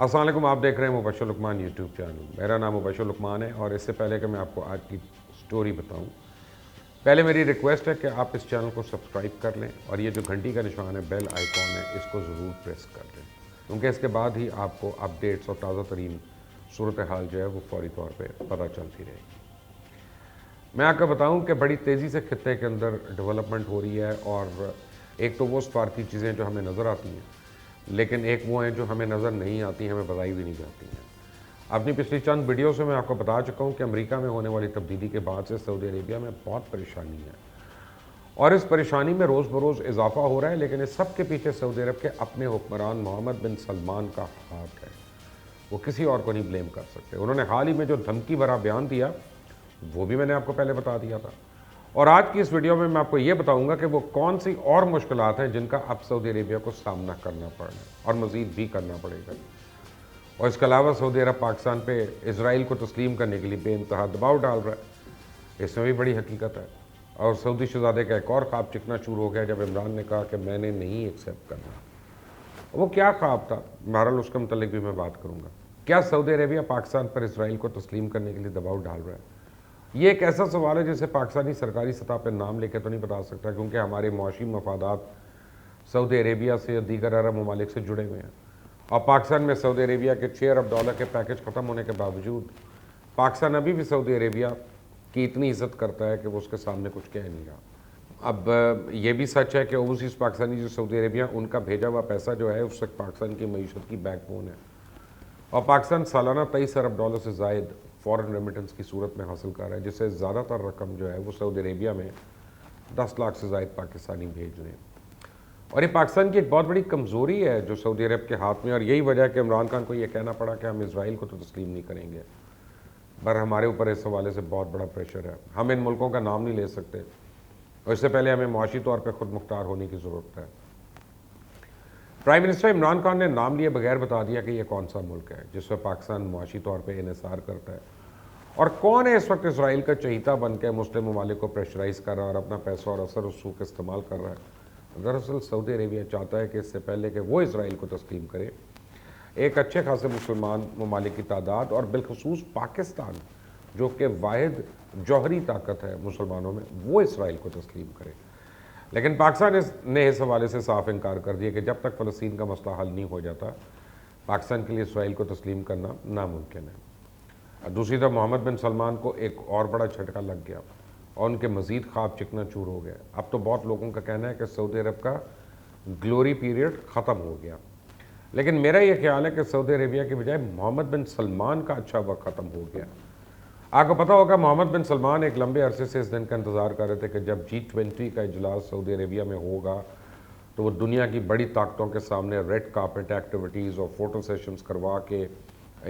अस्सलाम वालेकुम, आप देख रहे हैं मुबशर लुकमान यूट्यूब चैनल। मेरा नाम मुबशर लुकमान है और इससे पहले कि मैं आपको आज की स्टोरी बताऊं, पहले मेरी रिक्वेस्ट है कि आप इस चैनल को सब्सक्राइब कर लें और ये जो घंटी का निशान है, बेल आइकॉन है, इसको ज़रूर प्रेस कर लें, क्योंकि इसके बाद ही आपको अपडेट्स और ताज़ा तरीन सूरत हाल जो है वो फौरी तौर पर पता चलती रहेगी। मैं आपको बताऊँ कि बड़ी तेज़ी से खित्ते के अंदर डेवलपमेंट हो रही है और एक तो वो स्वार्थी चीज़ें जो हमें नज़र आती हैं, लेकिन एक वो हैं जो हमें नज़र नहीं आती, हमें बताई भी नहीं जाती हैं। अपनी पिछली चंद वीडियो से मैं आपको बता चुका हूँ कि अमेरिका में होने वाली तब्दीली के बाद से सऊदी अरेबिया में बहुत परेशानी है और इस परेशानी में रोज़ बरोज़ इजाफा हो रहा है, लेकिन इस सब के पीछे सऊदी अरब के अपने हुक्मरान मोहम्मद बिन सलमान का हाथ है। वो किसी और को नहीं ब्लेम कर सकते। उन्होंने हाल ही में जो धमकी भरा बयान दिया वो भी मैंने आपको पहले बता दिया था, और आज की इस वीडियो में मैं आपको ये बताऊंगा कि वो कौन सी और मुश्किलात हैं जिनका अब सऊदी अरेबिया को सामना करना पड़ना और मज़ीद भी करना पड़ेगा। और इसके अलावा सऊदी अरब पाकिस्तान पे इसराइल को तस्लीम करने के लिए बेइंतहा दबाव डाल रहा है, इसमें भी बड़ी हकीकत है। और सऊदी शहजादे का एक और ख्वाब चिकना शुरू हो गया जब इमरान ने कहा कि मैंने नहीं एक्सेप्ट करना। वो क्या ख्वाब था, बहरहाल उसके मुतल्लिक भी मैं बात करूँगा। क्या सऊदी अरेबिया पाकिस्तान पर इसराइल को तस्लीम करने के लिए दबाव डाल रहा है? ये एक ऐसा सवाल है जिसे पाकिस्तानी सरकारी सतह पर नाम लेकर तो नहीं बता सकता, क्योंकि हमारे मुआशी मफादात सऊदी अरेबिया से दीगर अरब ममालिक से जुड़े हुए हैं और पाकिस्तान में सऊदी अरेबिया के $6 अरब के पैकेज ख़त्म होने के बावजूद पाकिस्तान अभी भी सऊदी अरेबिया की इतनी इज़्ज़त करता है कि वो उसके सामने कुछ कह नहीं रहा। अब ये भी सच है कि ओवरसीज़ पाकिस्तानी जो सऊदी अरेबिया, उनका भेजा हुआ पैसा जो है उससे पाकिस्तान की मईशत की बैकबोन है और पाकिस्तान सालाना $23 अरब से ज़ायद फ़ॉरेन रेमिटेंस की सूरत में हासिल कर रहा है, जिससे ज़्यादातर रकम जो है वो सऊदी अरेबिया में 10 लाख से ज़ायद पाकिस्तानी भेज रहे हैं। और ये पाकिस्तान की एक बहुत बड़ी कमज़ोरी है जो सऊदी अरब के हाथ में, और यही वजह है कि इमरान खान को ये कहना पड़ा कि हम इसराइल को तो तस्लीम नहीं करेंगे, पर हमारे ऊपर इस हवाले से बहुत बड़ा प्रेशर है। हम इन मुल्कों का नाम नहीं ले सकते और इससे पहले हमें मुआशी तौर पर खुद मुख्तार होने की ज़रूरत है। प्राइम मिनिस्टर इमरान खान ने नाम लिए बगैर बता दिया कि यह कौन सा मुल्क है जिस पर पाकिस्तान मुआशी तौर पर इन्हिसार करता है और कौन है इस वक्त इसराइल का चहीता बन के मुस्लिम ममालिक को प्रेशराइज कर रहा है और अपना पैसा और असर रसूख इस्तेमाल कर रहा है। दरअसल सऊदी अरेबिया चाहता है कि इससे पहले कि वो इसराइल को तस्लीम करे, एक अच्छे खासे मुसलमान ममालिक की तादाद और बिलखसूस पाकिस्तान जो कि वाहिद जौहरी ताकत है मुसलमानों में, वो इसराइल को तस्लीम करे। लेकिन पाकिस्तान ने इस हवाले से साफ इनकार कर दिया कि जब तक फ़लस्तीन का मसला हल नहीं हो जाता, पाकिस्तान के लिए इसराइल को तस्लीम करना नामुमकिन है। दूसरी तरफ मोहम्मद बिन सलमान को एक और बड़ा झटका लग गया और उनके मज़ीद ख्वाब चिकना चूर हो गया। अब तो बहुत लोगों का कहना है कि सऊदी अरब का ग्लोरी पीरियड ख़त्म हो गया, लेकिन मेरा ये ख्याल है कि सऊदी अरेबिया के बजाय मोहम्मद बिन सलमान का अच्छा वक्त ख़त्म हो गया। आपको पता होगा मोहम्मद बिन सलमान एक लंबे अरसे से इस दिन का इंतज़ार कर रहे थे कि जब G20 का इजलास सऊदी अरेबिया में होगा तो वो दुनिया की बड़ी ताकतों के सामने रेड कार्पेट एक्टिविटीज़ और फ़ोटो सेशंस करवा के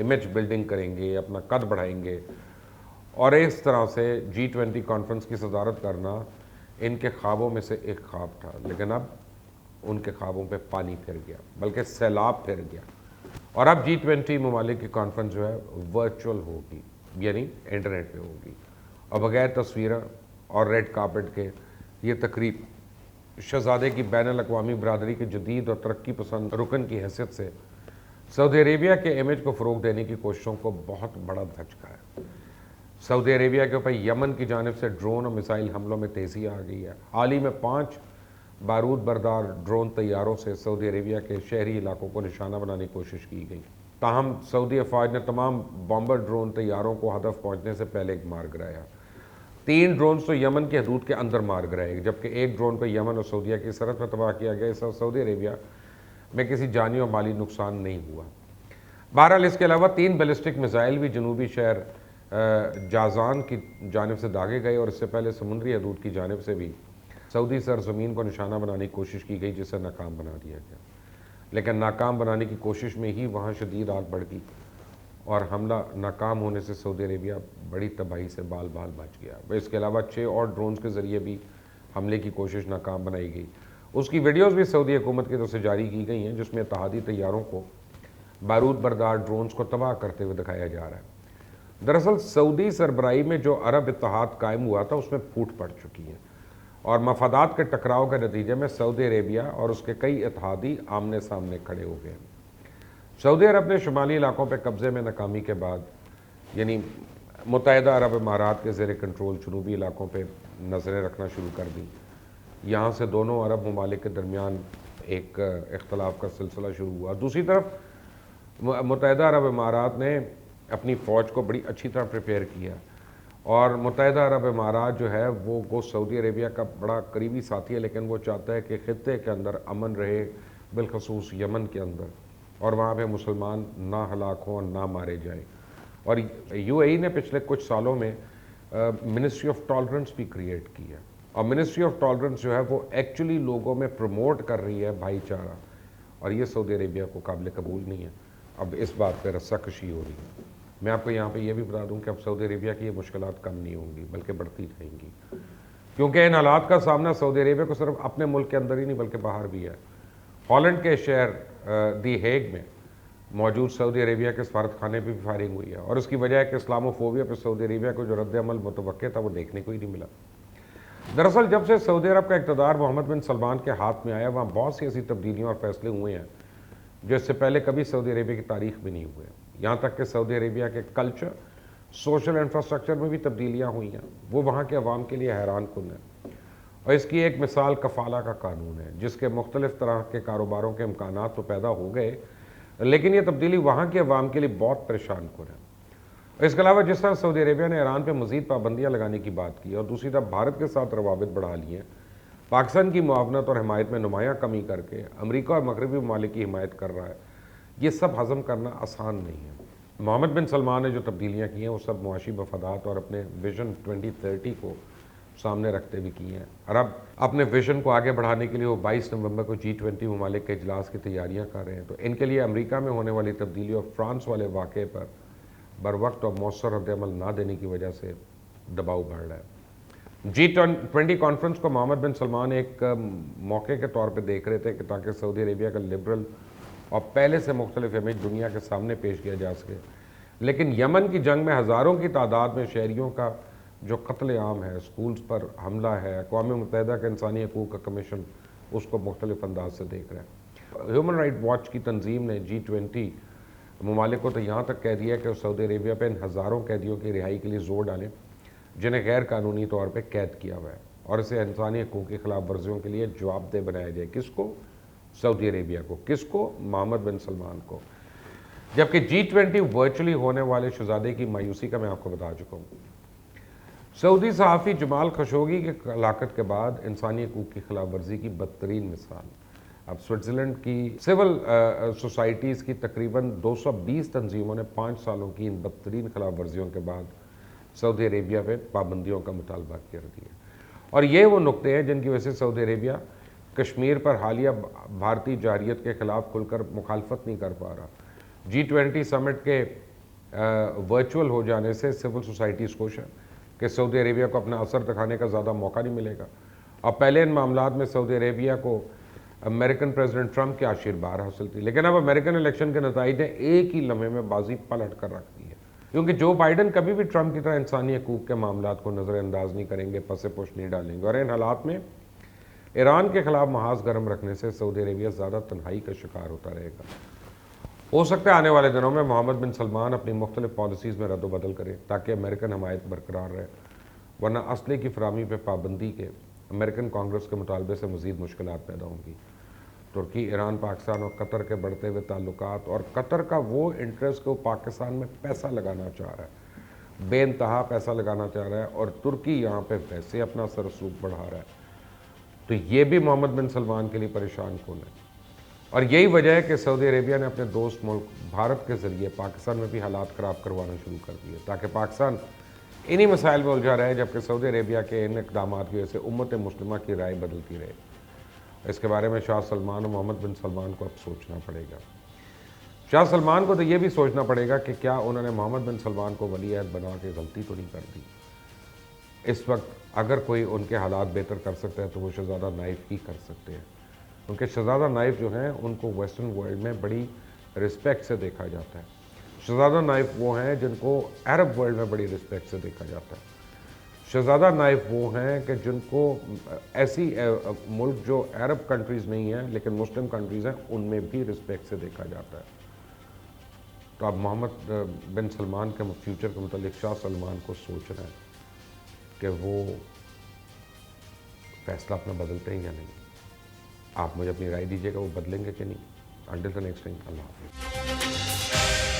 इमेज बिल्डिंग करेंगे, अपना कद बढ़ाएंगे और इस तरह से G20 कॉन्फ्रेंस की सदारत करना इनके ख्वाबों में से एक ख्वाब था। लेकिन अब उनके ख्वाबों पे पानी फिर गया, बल्कि सैलाब फिर गया और अब G20 ममालिक की कॉन्फ्रेंस जो है वर्चुअल होगी, यानी इंटरनेट पे होगी और बगैर तस्वीरें और रेड कार्पेट के ये तकरीब शहजादे की बैनुल अक़वामी बरादरी के जदीद और तरक्की पसंद रुकन की हैसियत से सऊदी अरेबिया के इमेज को फ़रोग़ देने की कोशिशों को बहुत बड़ा धचका है। सऊदी अरेबिया के ऊपर यमन की जानिब से ड्रोन और मिसाइल हमलों में तेज़ी आ गई है। हाल ही में 5 बारूद बरदार ड्रोन तैयारों से सऊदी अरेबिया के शहरी इलाकों को निशाना बनाने की कोशिश की गई, ताहम सऊदी अफवाज ने तमाम बॉम्बर ड्रोन तैयारों को हदफ पहुँचने से पहले मार गिराया। 3 ड्रोन तो यमन की हदूद के अंदर मार गिराए, जबकि एक ड्रोन को यमन और सऊदीया की सरहद पर तबाह किया गया। इस सऊदी अरेबिया में किसी जानी और माली नुकसान नहीं हुआ। बहरहाल इसके अलावा 3 बैलिस्टिक मिसाइल भी जनूबी शहर जाजान की जानिब से दागे गए और इससे पहले समुद्री हदूद की जानिब से भी सऊदी सरजमीन को निशाना बनाने की कोशिश की गई, जिसे नाकाम बना दिया गया। लेकिन नाकाम बनाने की कोशिश में ही वहाँ शदीद आग बढ़ गई और हमला नाकाम होने से सऊदी अरेबिया बड़ी तबाही से बाल बाल बच गया। इसके अलावा 6 और ड्रोन्स के ज़रिए भी हमले की कोशिश नाकाम बनाई गई। उसकी वीडियोज़ भी सऊदी हुकूमत की तरफ से जारी की गई हैं, जिसमें इत्तेहादी तैयारों को बारूद बरदार ड्रोन्स को तबाह करते हुए दिखाया जा रहा है। दरअसल सऊदी सरबराही में जो अरब इत्तेहाद कायम हुआ था उसमें फूट पड़ चुकी है और मफादात के टकराव के नतीजे में सऊदी अरेबिया और उसके कई इत्तेहादी आमने सामने खड़े हो गए। سعودی عرب نے شمالی علاقوں پہ قبضے میں ناکامی کے بعد یعنی متحدہ عرب امارات کے زیر کنٹرول جنوبی علاقوں پہ نظریں رکھنا شروع کر دیں. یہاں سے دونوں عرب ممالک کے درمیان ایک اختلاف کا سلسلہ شروع ہوا. دوسری طرف متحدہ عرب امارات نے اپنی فوج کو بڑی اچھی طرح پریپیئر کیا اور متحدہ عرب امارات جو ہے وہ سعودی عربیہ کا بڑا قریبی ساتھی ہے, لیکن وہ چاہتا ہے کہ خطے کے اندر امن رہے, بالخصوص یمن کے اندر, اور وہاں پہ مسلمان نہ ہلاک ہوں اور نہ مارے جائیں. اور یو اے ای نے پچھلے کچھ سالوں میں منسٹری آف ٹالرنس بھی کریٹ کی ہے, اور منسٹری آف ٹالرنس جو ہے وہ ایکچولی لوگوں میں پروموٹ کر رہی ہے بھائی چارہ, اور یہ سعودی عربیہ کو قابل قبول نہیں ہے. اب اس بات پہ رسہ کشی ہو رہی ہے. میں آپ کو یہاں پہ یہ بھی بتا دوں کہ اب سعودی عربیہ کی یہ مشکلات کم نہیں ہوں گی بلکہ بڑھتی رہیں گی, کیونکہ ان حالات کا سامنا سعودی عربیہ کو صرف اپنے ملک کے اندر ہی نہیں بلکہ باہر بھی ہے. ہالینڈ کے شہر دی ہیگ میں موجود سعودی عربیہ کے سفارت خانے پہ بھی فائرنگ ہوئی ہے, اور اس کی وجہ ہے کہ اسلاموفوبیا پہ سعودی عربیہ کو جو رد عمل متوقع تھا وہ دیکھنے کو ہی نہیں ملا. دراصل جب سے سعودی عرب کا اقتدار محمد بن سلمان کے ہاتھ میں آیا وہاں بہت سی ایسی تبدیلیاں اور فیصلے ہوئے ہیں جو اس سے پہلے کبھی سعودی عربیہ کی تاریخ میں نہیں ہوئے. یہاں تک کہ سعودی عربیہ کے کلچر, سوشل انفراسٹرکچر میں بھی تبدیلیاں ہوئی ہیں, وہ وہاں کے عوام کے لیے حیران کن ہے. اور اس کی ایک مثال کفالہ کا قانون ہے, جس کے مختلف طرح کے کاروباروں کے امکانات تو پیدا ہو گئے, لیکن یہ تبدیلی وہاں کے عوام کے لیے بہت پریشان کن ہے. اس کے علاوہ جس طرح سعودی عربیہ نے ایران پہ مزید پابندیاں لگانے کی بات کی اور دوسری طرف بھارت کے ساتھ روابط بڑھا لیے, پاکستان کی معاونت اور حمایت میں نمایاں کمی کر کے امریکہ اور مغربی ممالک کی حمایت کر رہا ہے, یہ سب ہضم کرنا آسان نہیں ہے. محمد بن سلمان نے جو تبدیلیاں کی ہیں وہ سب معاشی مفادات اور اپنے ویژن 2030 کو سامنے رکھتے ہوئے کی ہیں. عرب اپنے ویژن کو آگے بڑھانے کے لیے وہ 22 نومبر کو G20 ممالک کے اجلاس کی تیاریاں کر رہے ہیں, تو ان کے لیے امریکہ میں ہونے والی تبدیلی اور فرانس والے واقعے پر بر وقت اور مؤثر رد عمل نہ دینے کی وجہ سے دباؤ بڑھ رہا ہے. G20 کانفرنس کو محمد بن سلمان ایک موقع کے طور پہ دیکھ رہے تھے کہ تاکہ سعودی عربیہ کا لبرل اور پہلے سے مختلف امیج دنیا کے سامنے پیش کیا جا سکے, لیکن یمن کی جنگ میں ہزاروں کی تعداد میں شہریوں کا جو قتل عام ہے, اسکولز پر حملہ ہے, اقوام متحدہ کا انسانی حقوق کا کمیشن اس کو مختلف انداز سے دیکھ رہا ہے. ہیومن رائٹ واچ کی تنظیم نے G20 ممالک کو تو یہاں تک کہہ دیا کہ سعودی عربیہ پہ ان ہزاروں قیدیوں کی رہائی کے لیے زور ڈالیں جنہیں غیر قانونی طور پہ قید کیا ہوا ہے, اور اسے انسانی حقوق کی خلاف ورزیوں کے لیے جواب دہ بنایا جائے. کس کو؟ سعودی عربیہ کو. کس کو؟ محمد بن سلمان کو. جبکہ G20 ورچولی ہونے والے شہزادے کی مایوسی کا میں آپ کو بتا چکا ہوں. سعودی صحافی جمال خشوگی کے ہلاکت کے بعد انسانی حقوق کی خلاف ورزی کی بدترین مثال. اب سوئٹزرلینڈ کی سول سوسائٹیز کی تقریباً 220 تنظیموں نے 5 سالوں کی ان بدترین خلاف ورزیوں کے بعد سعودی عربیہ پہ پابندیوں کا مطالبہ کر دیا, اور یہ وہ نقطے ہیں جن کی وجہ سے سعودی عربیہ کشمیر پر حالیہ بھارتی جارحیت کے خلاف کھل کر مخالفت نہیں کر پا رہا. G20 سمٹ کے ورچوئل ہو جانے سے سول سوسائٹیز خوش ہیں کہ سعودی عربیہ کو اپنا اثر دکھانے کا زیادہ موقع نہیں ملے گا. اب پہلے ان معاملات میں سعودی عربیہ کو امریکن پریزیڈنٹ ٹرمپ کی آشیرواد حاصل تھی, لیکن اب امریکن الیکشن کے نتائج نے ایک ہی لمحے میں بازی پلٹ کر رکھ دی ہے, کیونکہ جو بائیڈن کبھی بھی ٹرمپ کی طرح انسانی حقوق کے معاملات کو نظر انداز نہیں کریں گے, پس پوش نہیں ڈالیں گے. اور ان حالات میں ایران کے خلاف محاذ گرم رکھنے سے سعودی عربیہ زیادہ تنہائی کا شکار ہوتا رہے گا. ہو سکتا ہے آنے والے دنوں میں محمد بن سلمان اپنی مختلف پالیسیز میں رد و بدل کرے تاکہ امریکن حمایت برقرار رہے, ورنہ اسلحے کی فراہمی پہ پابندی کے امریکن کانگریس کے مطالبے سے مزید مشکلات پیدا ہوں گی. ترکی، ایران، پاکستان اور قطر کے بڑھتے ہوئے تعلقات اور قطر کا وہ انٹرسٹ کو پاکستان میں پیسہ لگانا چاہ رہا ہے, بے انتہا پیسہ لگانا چاہ رہا ہے, اور ترکی یہاں پہ ویسے اپنا سرسوب بڑھا رہا ہے, تو یہ بھی محمد بن سلمان کے لیے پریشان کن ہے. اور یہی وجہ ہے کہ سعودی عربیہ نے اپنے دوست ملک بھارت کے ذریعے پاکستان میں بھی حالات خراب کروانا شروع کر دیے تاکہ پاکستان انہی مسائل میں الجھا رہے, جبکہ سعودی عربیہ کے ان اقدامات کی وجہ سے امت مسلمہ کی رائے بدلتی رہے. اس کے بارے میں شاہ سلمان اور محمد بن سلمان کو اب سوچنا پڑے گا. شاہ سلمان کو تو یہ بھی سوچنا پڑے گا کہ کیا انہوں نے محمد بن سلمان کو ولی عہد بنا کے غلطی تو نہیں کر دی. اس وقت اگر کوئی ان کے حالات بہتر کر سکتا ہے تو وہ شہزادہ نائف ہی کر سکتے ہیں, کیونکہ شہزادہ نائف جو ہیں ان کو ویسٹرن ورلڈ میں بڑی رسپیکٹ سے دیکھا جاتا ہے. شہزادہ نائف وہ ہیں جن کو عرب ورلڈ میں بڑی رسپیکٹ سے دیکھا جاتا ہے. شہزادہ نائف وہ ہیں کہ جن کو ایسی ملک جو عرب کنٹریز نہیں ہیں لیکن مسلم کنٹریز ہیں ان میں بھی رسپیکٹ سے دیکھا جاتا ہے. تو آپ محمد بن سلمان کے فیوچر کے متعلق شاہ سلمان کو سوچ رہے ہیں کہ وہ فیصلہ اپنا بدلتے ہیں یا نہیں؟ آپ مجھے اپنی رائے دیجیے گا وہ بدلیں گے کہ نہیں. انٹل دی نیکسٹ ٹائم، اللہ حافظ.